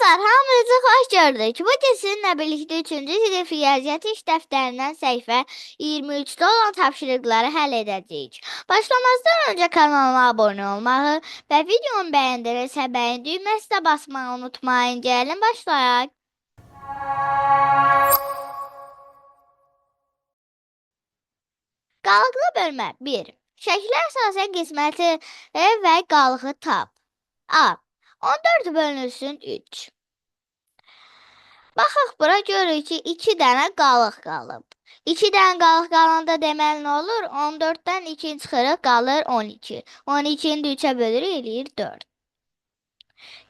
Dostlar, hamınızı xoş gördük. Bugün sizinlə birlikdə 3-cü sinif riyaziyyat iş dəftərindən səhifə 23-də olan tapşırıqları həll edəcəyik. Başlamazdan öncə kanalıma abunə olmağı və videonu bəyəndirirsə bəyən düyməsinə basmağı unutmayın. Gəlin başlayaq. Qalıqlı bölmə 1. Şəklə əsasən qisməti və qalığı tap. A. 14 bölünsün 3. Baxaq bura görürük ki, 2 dənə qalıq qalıb. 2 dənə qalıq qalanda deməli nə olur? 14-dən 2 çıxırıq, qalır 12. 12-ni də 3-ə bölürük, eləyir 4.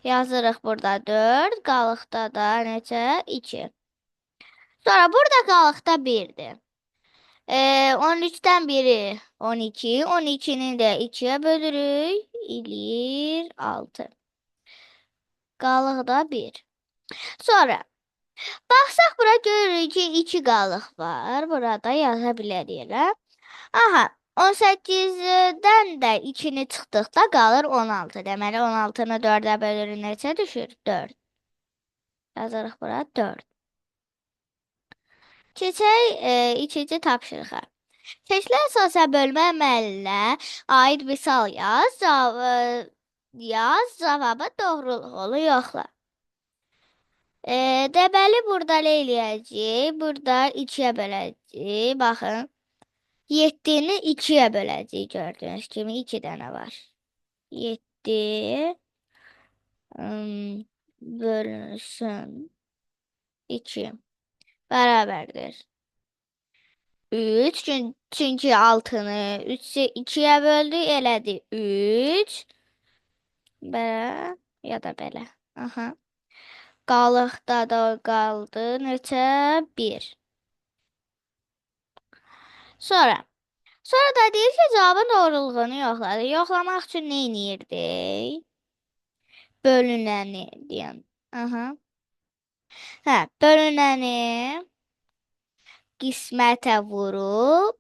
Yazırıq burada 4, qalıqda da neçə? 2. Sonra burada qalıqda 1-dir. 13-dən biri 12, 12-ni də 2-yə bölürük, eləyir 6. Qalıqda 1. Sonra baxsaq bura görürük ki, 2 qalıq var. Burada yaza bilərik. Aha, 18-dən də 2-ni çıxdıqda qalır 16. Deməli 16-nı 4-ə bölürük, neçə düşür? 4. Yazırıq bura 4. Keçək ikinci tapşırığa. Şəklə əsasən bölmə əməlinə aid misal yaz, cavabı doğruluğunu yoxla. Deməli burada nə eləyəcəyik? Burada 2-yə böləcəyik. Baxın. 7-ni 2-yə böləcəyik. Gördüyünüz kimi 2 dənə var. 7 bölünsün 2 bərabərdir 3. Çünki 6-nı 2-yə böldük, elədi 3. Belə ya da belə. Aha. Qalıqda da qaldı neçə? 1. Sonra da deyir ki, cavabın doğruluğunu yoxladı. Yoxlamaq üçün nə edirdik? Bölünəni deyən. Aha. Hə, bölünəni qismətə vurub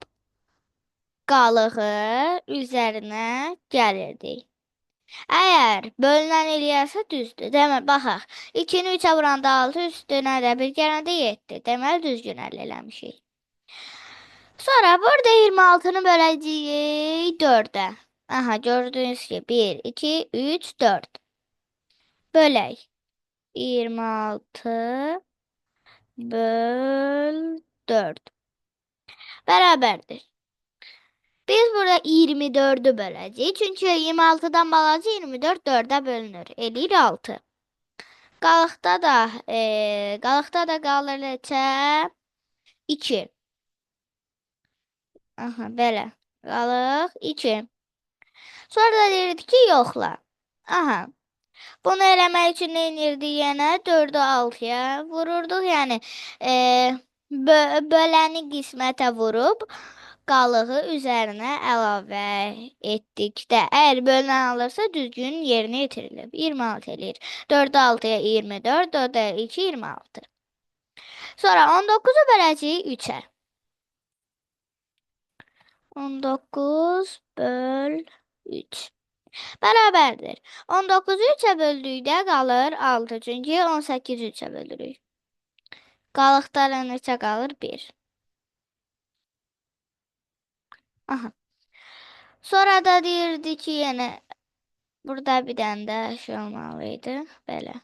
qalığı üzərinə gəlirdik. Əgər bölünən eləyərsə düzdür. Deməli, baxaq. 2-ni 3-ə vuranda 6, üstünə də 1 gələndə 7. Deməli, düzgün əldə eləmişik. Sonra burada 26-nı böləcəyik 4-ə. Aha, gördüyünüz ki, 1, 2, 3, 4. Bölək. 26 böl 4. Bərabərdir. Biz burada 24-ü böləcəyik. Çünki 26-dan balaca 24 4-ə bölünür. Eləyir 6. Qalıqda da qalır neçə? 2. Aha, belə. Qalıq 2. Sonra da deyirdik ki, yoxla. Aha. Bunu eləmək üçün nə edirdik yenə? 4-ü 6-ya vururduq. Yəni böləni qismətə vurub qalığı üzərinə əlavə etdikdə əgər bölünən alırsa düzgün yerinə yetirilib. 26 eləyir. 4-ü 6-ya 24, 4-ə 2, 26. Sonra 19-u böləcəyik 3-ə. 19 böl 3. Bərabərdir. 19-u 3-ə böldükdə qalır 6. Çünki 18-i 3-ə bölürük. Qalıqda neçə qalır? 1. Aha. Sonra da deyirdi ki, yenə burada bir dənə də şey olmalıydı. Belə.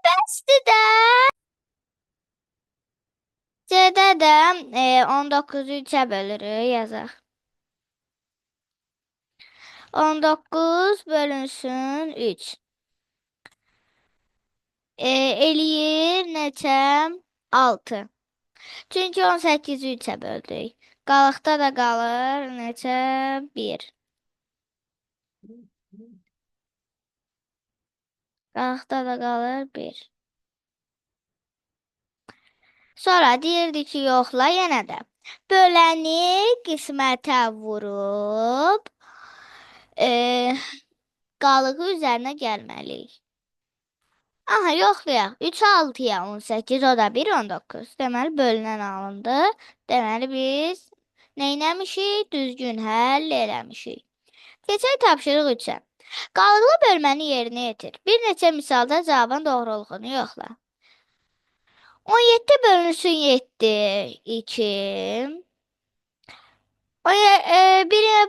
Bəsdir də. C-də də 19-u 3-ə bölürük, yazaq. 19 bölünsün 3. Eləyir neçə? 6. Çünki 18-i 3-ə böldük. Qalıqda da qalır neçə? 1. Qalıqda da qalır 1. Sonra deyirdi ki, yoxla yenə də. Böləni qismətə vurub qalığı üzərinə gəlməliyik. Aha, yoxlayaq. 3 6-ya 18, o da 1, 19. Deməli, bölünən alındı. Deməli, biz nə eləmişik? Düzgün həll eləmişik. Keçək tapşırıq 3-ə. Qalıqlı bölməni yerinə yetir. Bir neçə misalda cavabın doğruluğunu yoxla. 17 bölünsün 7, 2.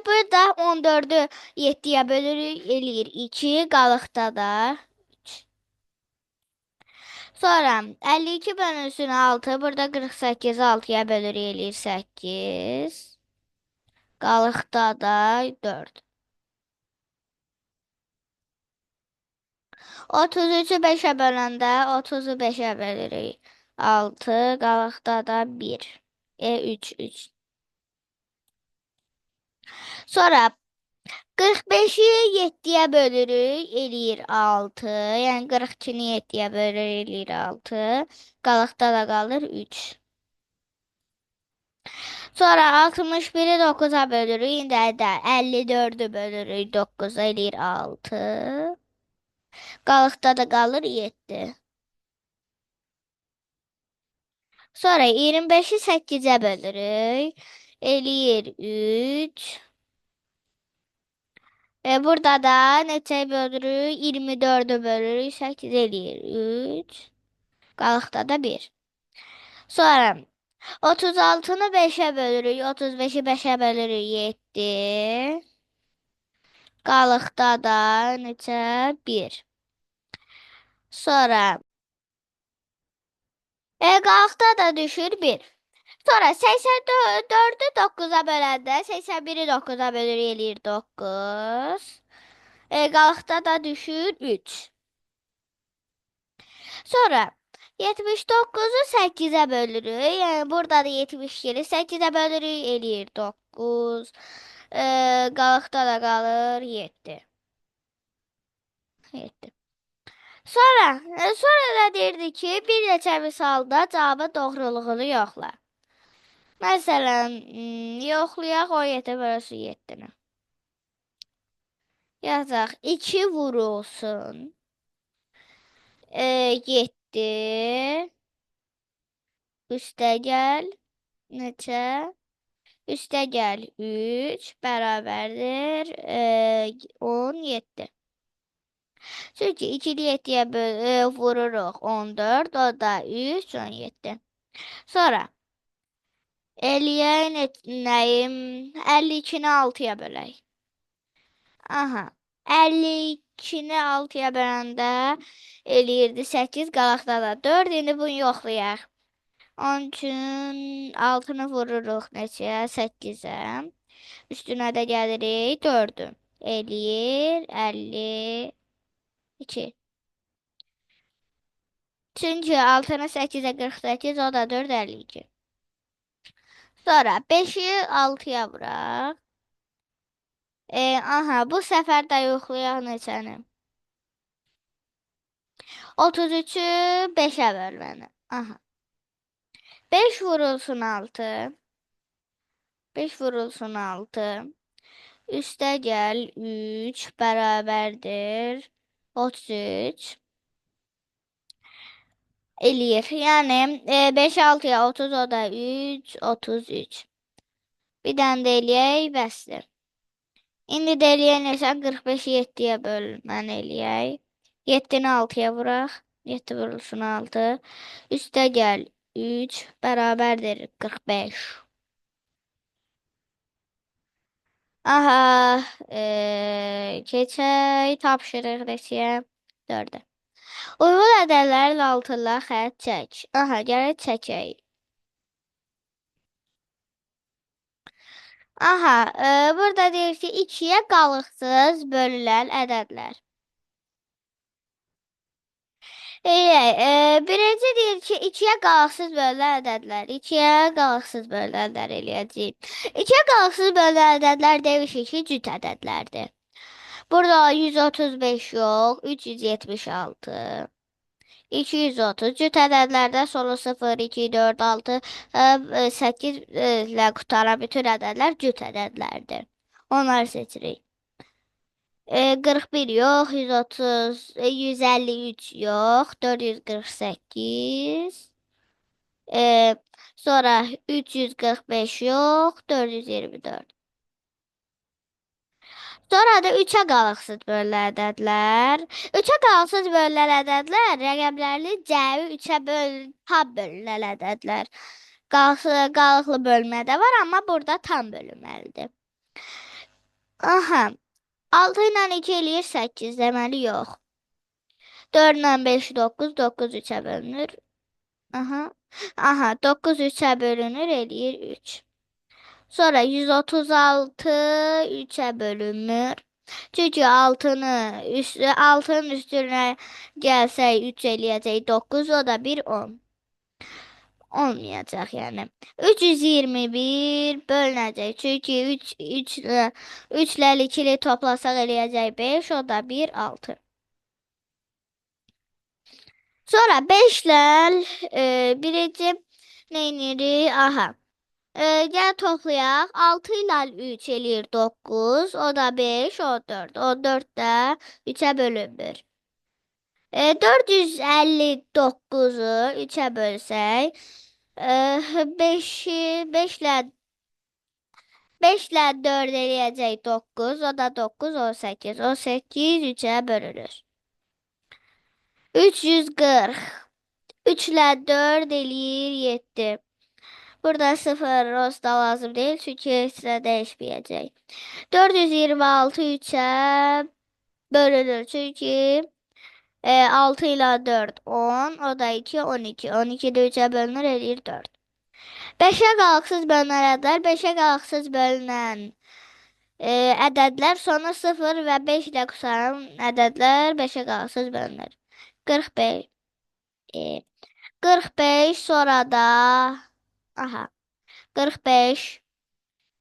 Burada 14'ü 7'ye bölürük, eləyir 2, qalıqda da 3. Sonra 52 bölünsün 6, burada 48 6'ya bölürük, eləyir 8. Qalıqda da 4. 33'ü 5'e böləndə 30'u 5'e bölürük. 6, qalıqda da 1. 3. Sonra 45'i 7'ye bölürük, eləyir 6. Yəni 42'ni 7'ye bölürük, eləyir 6. Qalıqda da qalır 3. Sonra 61'i 9'a bölürük. İndi də 54'ü bölürük 9'a, eləyir 6. Qalıqda da qalır 7. Sonra 25'i 8'e bölürük. Eləyir 3. Burada da neçəyə bölürük? 24'ü bölürük. 8 eləyir 3. Qalıqda da 1. Sonra 36'nı 5'e bölürük. 35'i 5'e bölürük 7. Qalıqda da neçə? 1. Sonra qalıqda da düşür 1. Sonra 84'ü 9'a böləndə 81'i 9'a bölür, eləyir 9. Qalıqda da düşür 3. Sonra 79'u 8'e bölürük. Yəni burada da 72'ni 8'e bölürük, eləyir 9. Qalıqda da qalır 7. 7. Sonra da deyirdi ki, bir neçə misalda cavabın doğruluğunu yoxla. Məsələn, yoxlayaq 17 bölünsün 7-ni. Yazaq 2 vurulsun 7 üstəgəl neçə? Üstəgəl 3 bərabərdir 17. Çünki 2'ni 7'ye vururuq 14, o da 3, 17. Sonra eləyək nəyim? 52'ni 6'ya bölək. Aha. 52'ni 6'ya böləndə eləyirdi 8, qalıqda da 4. İndi bunu yoxlayaq. Onun üçün 6'nı vururuq neçəyə? 8'ə. Üstünə də gəlirik 4'ü. Eləyir 52. Çünki 6'nı 8'ə 48, o da 4, 52. Sonra 5'i 6'ya vuraq. Aha, bu səfər də yoxlayaq neçəni? 33'ü 5'e bölməni. Aha. 5 vurulsun 6. 5 vurulsun 6. Üstəgəl 3 bərabərdir 33. Eləyir. Yəni 5 6'ya 30, o da 3, 33. Bir dənə də eləyək, bəsdir. İndi də eləyək neçə? 45'i 7'ye bölməni eləyək. 7'ni 6'ya vuraq. 7 vurulsun 6. Üstəgəl 3 bərabərdir 45. Aha, keçək tapşırıq neçəyə? 4'ə. Uyğun ədədlərin altına xətt çək. Aha, gələk çəkək. Aha, burada deyir ki, 2'yə qalıqsız bölünən ədədlər. Birinci deyir ki, 2'yə qalıqsız bölünən ədədlər. 2'yə qalıqsız bölünənlər eləyəcəyik. 2'yə qalıqsız bölünən ədədlər demişik ki, cüt ədədlərdir. Burada 135 yox, 376. 230 cüt ədədlərdə sonu 0, 2, 4, 6, 8 ilə qutaran bütün ədədlər cüt ədədlərdir. Onları seçirik. 41 yox, 130, 153 yox, 448. Sonra 345 yox, 424. Sonra da 3-ə qalıqsız bölünən ədədlər. 3-ə qalıqsız bölünən ədədlər rəqəmlərli cəmi 3-ə tam bölünən ədədlər. Qalıqlı bölmə də var, amma burada tam bölünməlidir. Aha. 6 ilə 2 eləyir 8, deməli yox. 4 ilə 5 9, 9 3-ə bölünür. Aha. Aha, 9 3-ə bölünür, eləyir 3. Sonra 136 3'e bölünür. Çünkü 6'nın üstüne gelse 3 eləyəcək 9, o da bir 10. Olmayacaq yəni. 321 bölünəcək. Çünki 3 ilə 2'li toplasaq eləyəcək 5, o da bir 6. Sonra 5 ilə birinci neyinirik? Aha. Gəl toplayaq. 6 ilə 3 eləyir 9. O da 5, o 4. O 4 də 3-ə bölünmür. 459-u 3-ə bölsək, 5 ilə 4 eləyəcək 9. O da 9, 18. 18 3-ə bölünür. 340. 3 ilə 4 eləyir 7. Burada 0 rosta lazım değil çünkü sıra değişmeyecek. 426 3'e bölünür çünkü 6 ile 4 10, o da 2 12. 12 de 3'e bölünür, eləyir 4. 5'e qalıqsız bölünən ədədlər, 5'e qalıqsız bölünən ədədlər, sonra 0 və 5 ilə qurtaran ədədlər 5'e qalıqsız bölünür. 45. 45 sonra da aha 45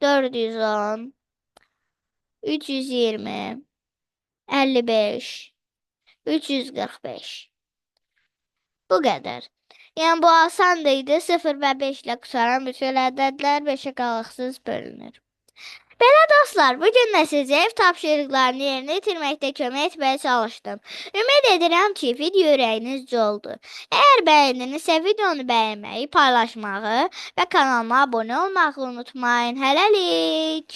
410 320 55 345. Bu qədər. Yəni bu asan idi. 0 və 5 ilə qurtaran bütün ədədlər 5'e qalıqsız bölünür. Belə dostlar, bugün də sizə ev tapşırıqlarını yerinə yetirməkdə kömək etməyə çalışdım. Ümid edirəm ki, video ürəyinizcə oldu. Əgər bəyəndinizsə, videonu bəyənməyi, paylaşmağı və kanalıma abunə olmağı unutmayın. Hələlik!